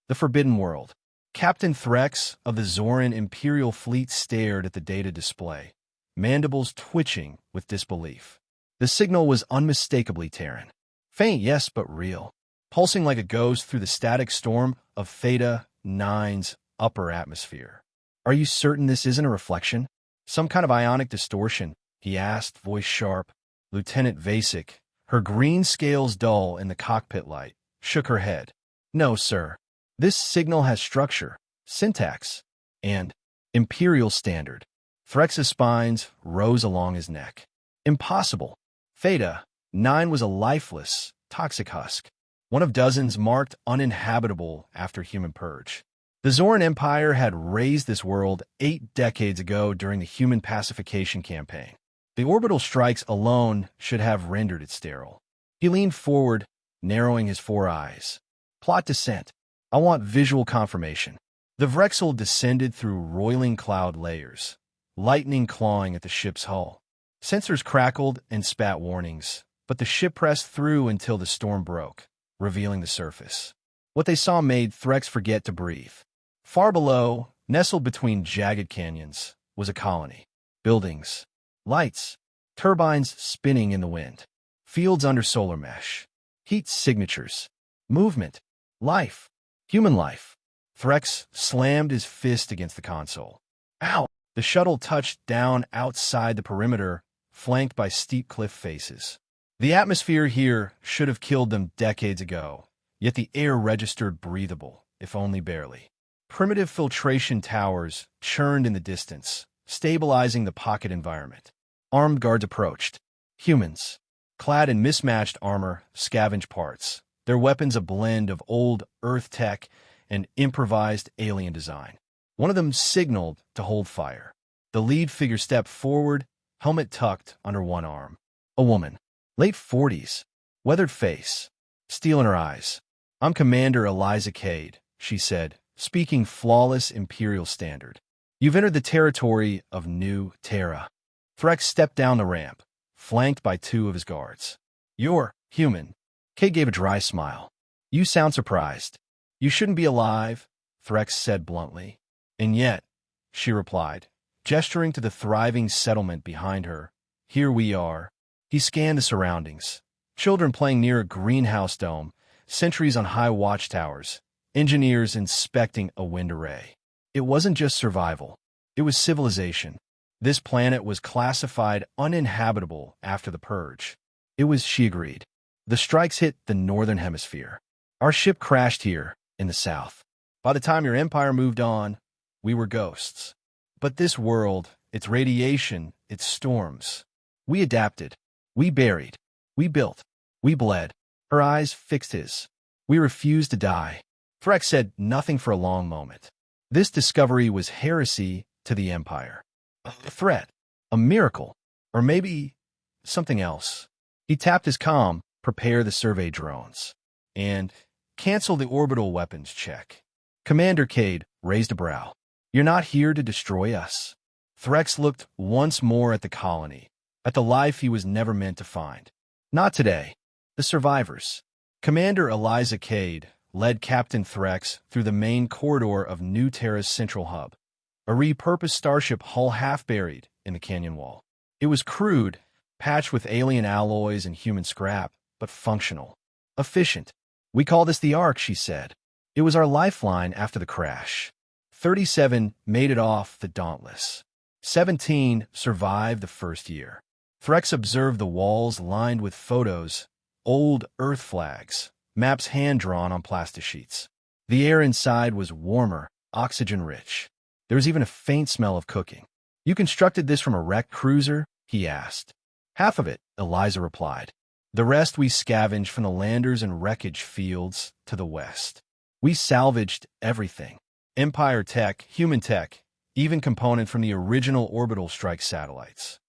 The Forbidden World. Captain Threx of the Zoran Imperial Fleet stared at the data display, mandibles twitching with disbelief. The signal was unmistakably Terran. Faint, yes, but real. Pulsing like a ghost through the static storm of Theta 9's upper atmosphere. Are you certain this isn't a reflection? Some kind of ionic distortion, he asked, voice sharp. Lieutenant Vasek, her green scales dull in the cockpit light, shook her head. No, sir. This signal has structure, syntax, and imperial standard. Threx's spines rose along his neck. Impossible. Theta 9 was a lifeless, toxic husk, one of dozens marked uninhabitable after human purge. The Zoran Empire had razed this world 8 decades ago during the human pacification campaign. The orbital strikes alone should have rendered it sterile. He leaned forward, narrowing his 4 eyes. Plot descent. I want visual confirmation. The Vrexel descended through roiling cloud layers, lightning clawing at the ship's hull. Sensors crackled and spat warnings, but the ship pressed through until the storm broke, revealing the surface. What they saw made Threx forget to breathe. Far below, nestled between jagged canyons, was a colony. Buildings, lights, turbines spinning in the wind, fields under solar mesh, heat signatures, movement, life. Human life. Threx slammed his fist against the console. Ow! The shuttle touched down outside the perimeter, flanked by steep cliff faces. The atmosphere here should have killed them decades ago, yet the air registered breathable, if only barely. Primitive filtration towers churned in the distance, stabilizing the pocket environment. Armed guards approached. Humans, clad in mismatched armor, scavenged parts. Their weapons a blend of old Earth tech and improvised alien design. One of them signaled to hold fire. The lead figure stepped forward, helmet tucked under one arm. A woman, late 40s, weathered face, steel in her eyes. I'm Commander Eliza Cade, she said, speaking flawless Imperial standard. You've entered the territory of New Terra. Threx stepped down the ramp, flanked by 2 of his guards. You're human. Kate gave a dry smile. You sound surprised. You shouldn't be alive, Threx said bluntly. And yet, she replied, gesturing to the thriving settlement behind her. Here we are. He scanned the surroundings. Children playing near a greenhouse dome, sentries on high watchtowers, engineers inspecting a wind array. It wasn't just survival. It was civilization. This planet was classified uninhabitable after the purge. It was, she agreed. The strikes hit the northern hemisphere. Our ship crashed here, in the south. By the time your empire moved on, we were ghosts. But this world, its radiation, its storms. We adapted. We buried. We built. We bled. Her eyes fixed his. We refused to die. Threx said nothing for a long moment. This discovery was heresy to the Empire. A threat. A miracle. Or maybe something else. He tapped his comm. Prepare the survey drones, and cancel the orbital weapons check. Commander Cade raised a brow. You're not here to destroy us. Threx looked once more at the colony, at the life he was never meant to find. Not today. The survivors. Commander Eliza Cade led Captain Threx through the main corridor of New Terra's central hub, a repurposed starship hull half buried in the canyon wall. It was crude, patched with alien alloys and human scrap, but functional. Efficient. We call this the Ark, she said. It was our lifeline after the crash. 37 made it off the Dauntless. 17 survived the first year. Threx observed the walls lined with photos, old Earth flags, maps hand-drawn on plastisheets. The air inside was warmer, oxygen-rich. There was even a faint smell of cooking. You constructed this from a wrecked cruiser? He asked. Half of it, Eliza replied. The rest we scavenged from the landers and wreckage fields to the west. We salvaged everything. Empire tech, human tech, even component from the original orbital strike satellites.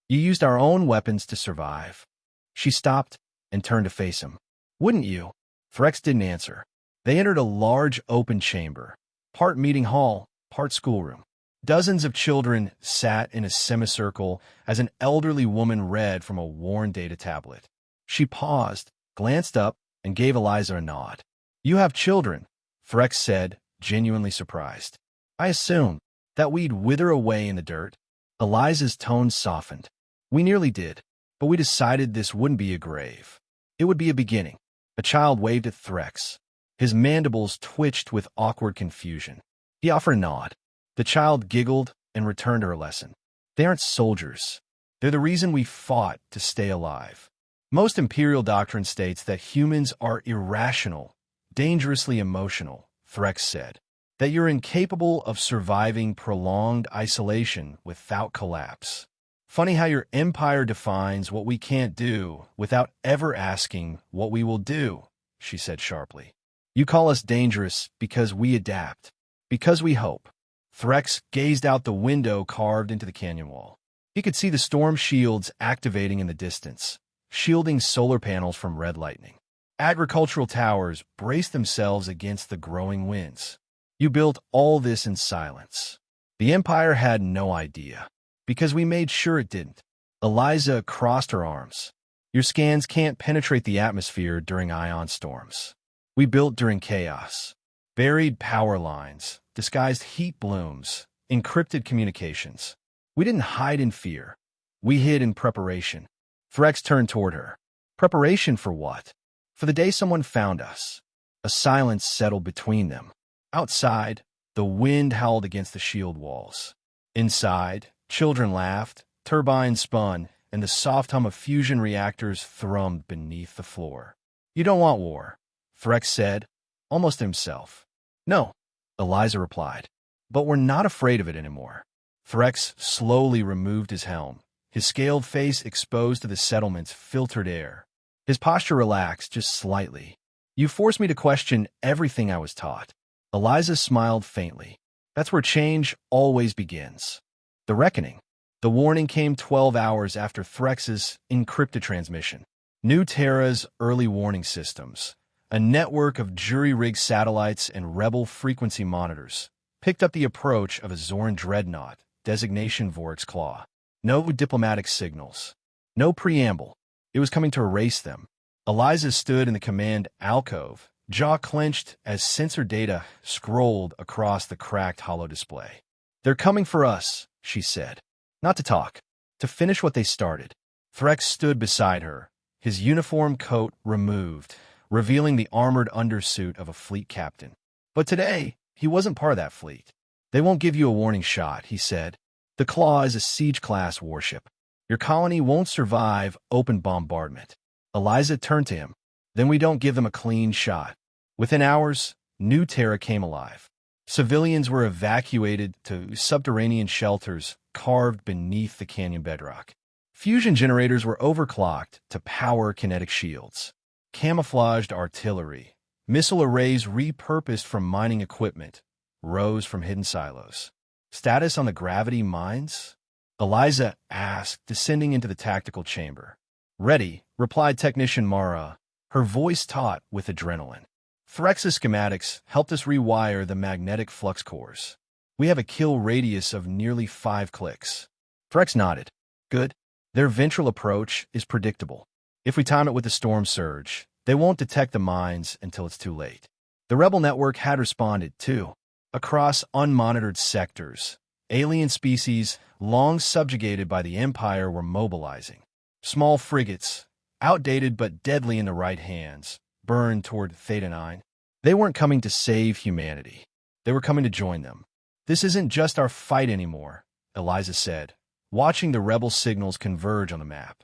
You used our own weapons to survive. She stopped and turned to face him. Wouldn't you? Threx didn't answer. They entered a large open chamber, part meeting hall, part schoolroom. Dozens of children sat in a semicircle as an elderly woman read from a worn data tablet. She paused, glanced up, and gave Eliza a nod. You have children, Threx said, genuinely surprised. I assumed that we'd wither away in the dirt. Eliza's tone softened. We nearly did, but we decided this wouldn't be a grave. It would be a beginning. A child waved at Threx. His mandibles twitched with awkward confusion. He offered a nod. The child giggled and returned to her lesson. They aren't soldiers. They're the reason we fought to stay alive. Most imperial doctrine states that humans are irrational, dangerously emotional, Threx said. That you're incapable of surviving prolonged isolation without collapse. Funny how your empire defines what we can't do without ever asking what we will do, she said sharply. You call us dangerous because we adapt, because we hope. Threx gazed out the window carved into the canyon wall. He could see the storm shields activating in the distance, shielding solar panels from red lightning. Agricultural towers braced themselves against the growing winds. You built all this in silence. The Empire had no idea, because we made sure it didn't. Eliza crossed her arms. Your scans can't penetrate the atmosphere during ion storms. We built during chaos. Buried power lines, disguised heat blooms, encrypted communications. We didn't hide in fear. We hid in preparation. Threx turned toward her. Preparation for what? For the day someone found us. A silence settled between them. Outside, the wind howled against the shield walls. Inside, children laughed, turbines spun, and the soft hum of fusion reactors thrummed beneath the floor. You don't want war, Threx said, almost to himself. No, Eliza replied, but we're not afraid of it anymore. Threx slowly removed his helm. His scaled face exposed to the settlement's filtered air. His posture relaxed just slightly. You forced me to question everything I was taught. Eliza smiled faintly. That's where change always begins. The reckoning. The warning came 12 hours after Threx's encrypted transmission. New Terra's early warning systems, a network of jury-rigged satellites and rebel frequency monitors, picked up the approach of a Zoran dreadnought, designation Vorix Claw. No diplomatic signals. No preamble. It was coming to erase them. Eliza stood in the command alcove, jaw clenched as sensor data scrolled across the cracked hollow display. They're coming for us, she said. Not to talk, to finish what they started. Threx stood beside her, his uniform coat removed, revealing the armored undersuit of a fleet captain. But today, he wasn't part of that fleet. They won't give you a warning shot, he said. The Claw is a siege-class warship. Your colony won't survive open bombardment. Eliza turned to him. Then we don't give them a clean shot. Within hours, New Terra came alive. Civilians were evacuated to subterranean shelters carved beneath the canyon bedrock. Fusion generators were overclocked to power kinetic shields. Camouflaged artillery, missile arrays repurposed from mining equipment, rose from hidden silos. Status on the gravity mines? Eliza asked, descending into the tactical chamber. Ready, replied Technician Mara, her voice taut with adrenaline. Threx's schematics helped us rewire the magnetic flux cores. We have a kill radius of nearly 5 clicks. Threx nodded. Good. Their ventral approach is predictable. If we time it with the storm surge, they won't detect the mines until it's too late. The rebel network had responded, too. Across unmonitored sectors, alien species, long subjugated by the Empire, were mobilizing. Small frigates, outdated but deadly in the right hands, burned toward Theta 9. They weren't coming to save humanity. They were coming to join them. This isn't just our fight anymore, Eliza said, watching the rebel signals converge on the map.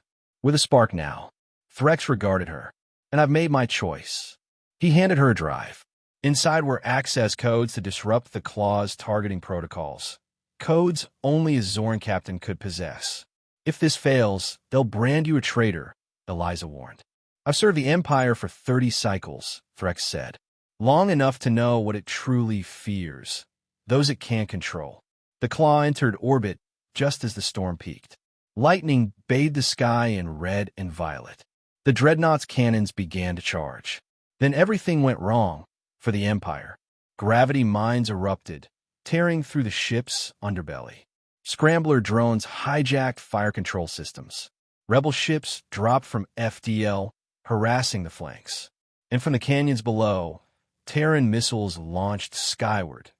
With a spark now. Threx regarded her. And I've made my choice. He handed her a drive. Inside were access codes to disrupt the Claw's targeting protocols. Codes only a Zoran captain could possess. If this fails, they'll brand you a traitor, Eliza warned. I've served the Empire for 30 cycles, Threx said. Long enough to know what it truly fears. Those it can't control. The Claw entered orbit just as the storm peaked. Lightning bathed the sky in red and violet. The dreadnought's cannons began to charge. Then everything went wrong for the Empire. Gravity mines erupted, tearing through the ship's underbelly. Scrambler drones hijacked fire control systems. Rebel ships dropped from FDL, harassing the flanks. And from the canyons below, Terran missiles launched skyward,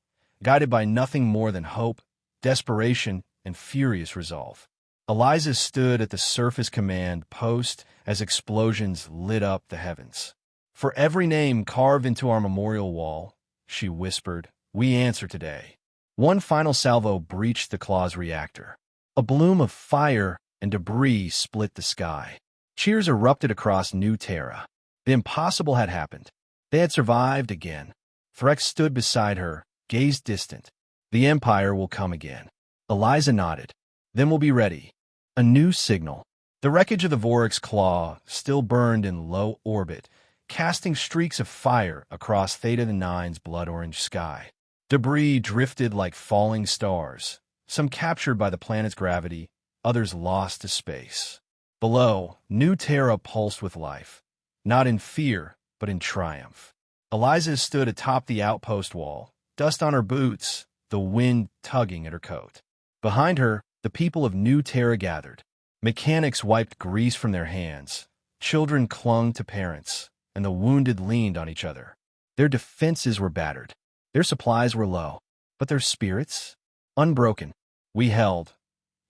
guided by nothing more than hope, desperation, and furious resolve. Eliza stood at the surface command post as explosions lit up the heavens. "For every name carved into our memorial wall," she whispered, "we answer today." One final salvo breached the Claw's reactor. A bloom of fire and debris split the sky. Cheers erupted across New Terra. The impossible had happened. They had survived again. Threx stood beside her, gazed distant. "The Empire will come again." Eliza nodded. "Then we'll be ready." A new signal. The wreckage of the Vorix Claw still burned in low orbit, casting streaks of fire across Theta IX's blood-orange sky. Debris drifted like falling stars, some captured by the planet's gravity, others lost to space. Below, New Terra pulsed with life, not in fear, but in triumph. Eliza stood atop the outpost wall, dust on her boots, the wind tugging at her coat. Behind her, the people of New Terra gathered. Mechanics wiped grease from their hands. Children clung to parents, and the wounded leaned on each other. Their defenses were battered. Their supplies were low, but their spirits? Unbroken. "We held,"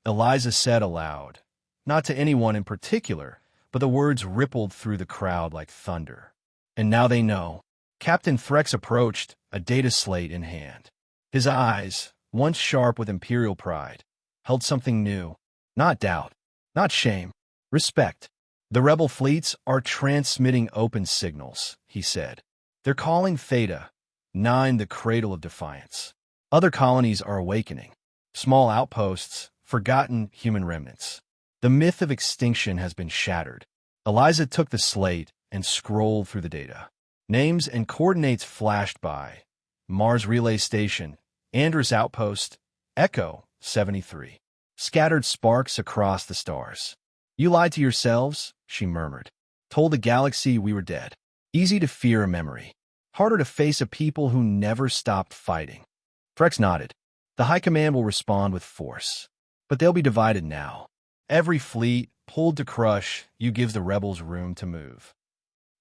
Eliza said aloud. Not to anyone in particular, but the words rippled through the crowd like thunder. "And now they know." Captain Threx approached, a data slate in hand. His eyes, once sharp with Imperial pride, held something new. Not doubt, not shame, respect. "The rebel fleets are transmitting open signals," he said. "They're calling Theta IX the cradle of defiance. Other colonies are awakening. Small outposts, forgotten human remnants. The myth of extinction has been shattered." Eliza took the slate and scrolled through the data. Names and coordinates flashed by. Mars Relay Station, Andrus Outpost, Echo 73. Scattered sparks across the stars. "You lied to yourselves," she murmured. "Told the galaxy we were dead. Easy to fear a memory. Harder to face a people who never stopped fighting." Threx nodded. "The High Command will respond with force. But they'll be divided now. Every fleet, pulled to crush, you give the rebels room to move."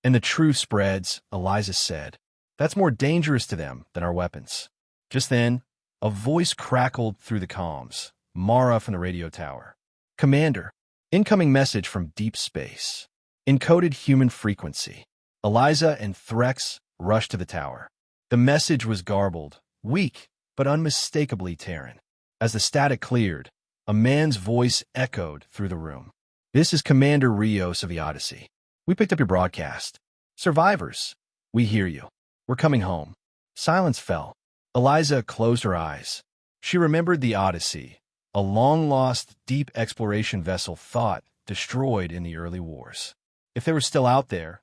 "And the truth spreads," Eliza said. "That's more dangerous to them than our weapons." Just then, a voice crackled through the comms. Mara from the radio tower. "Commander, incoming message from deep space. Encoded human frequency." Eliza and Threx rushed to the tower. The message was garbled, weak, but unmistakably Terran. As the static cleared, a man's voice echoed through the room. "This is Commander Rios of the Odyssey. We picked up your broadcast. Survivors, we hear you. We're coming home." Silence fell. Eliza closed her eyes. She remembered the Odyssey, a long-lost deep exploration vessel thought destroyed in the early wars. If they were still out there,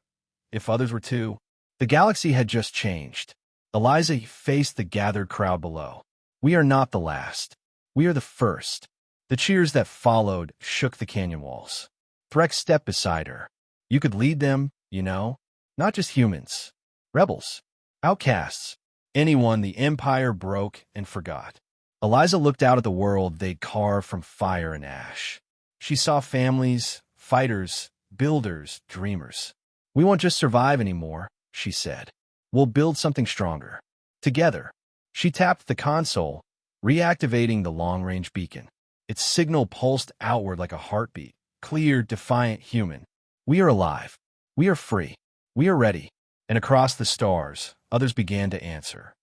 if others were too, the galaxy had just changed. Eliza faced the gathered crowd below. "We are not the last. We are the first." The cheers that followed shook the canyon walls. Threx stepped beside her. "You could lead them, you know. Not just humans. Rebels. Outcasts. Anyone the Empire broke and forgot." Eliza looked out at the world they'd carved from fire and ash. She saw families, fighters, builders, dreamers. "We won't just survive anymore," she said. "We'll build something stronger. Together." She tapped the console, reactivating the long-range beacon. Its signal pulsed outward like a heartbeat, clear, defiant, human. "We are alive. We are free. We are ready." And across the stars, others began to answer.